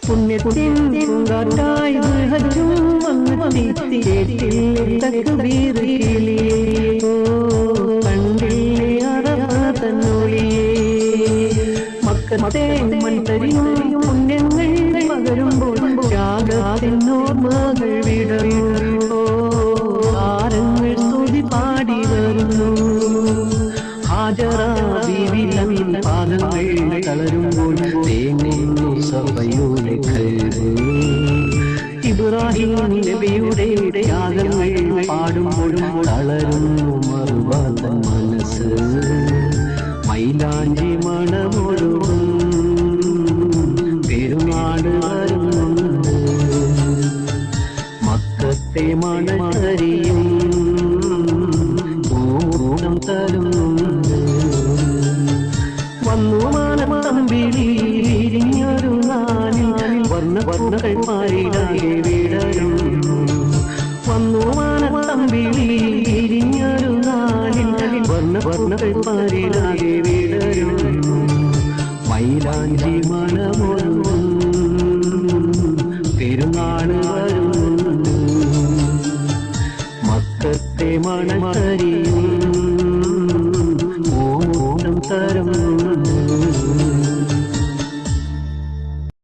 പുണ്യത്തിൻ പൂങ്കാറ്റായി ബഹജും വന്നെത്തി കേട്ടില്ലേ തക്ബീർ കിളിയേ ഓ കണ്ടില്ലേ അറഫ തന്നൊളിയേ മക്കത്തെ മൺതരിയും പുണ്യങ്ങൾ പകരുമ്പോൾ ത്യാഗത്തിനോർമ്മകൾ വിടരുന്നു താരങ്ങൾ സ്തുതി പാടി വരുന്നു ഹാജറ ബീവി തൻ പാദങ്ങൾ തളരുമ്പോൾ തേങ്ങുന്നു സഭയുടെ കൽവ് ഇബ്രാഹിം നബിയുടെ ത്യാഗങ്ങൾ പാടുമ്പോൾ തളരുന്നു മറുവാത്ത മനസ്സ് മൈലാഞ്ചി മണമൊഴുകും പെരുന്നാട് വരുന്നുണ്ട് മക്കത്തെ മണക്കരിയും ൂടം തരുന്നുണ്ട് വന്നു മാനത്തമ്പിളി വിരിഞ്ഞൊരു നാളിൽ വർണ്ണകൾ പാരിടാകെ വിടരുന്നു വന്നു മാനത്തമ്പിളി വിരിഞ്ഞൊരു നാളിൽ വർണ്ണകൾ പാരിടാകെ വിടരുന്നു മൈലാഞ്ചി മണമൊഴുകും പെരുന്നാൾ വരുന്നുണ്ട് മക്കത്തെ മണക്കരിയും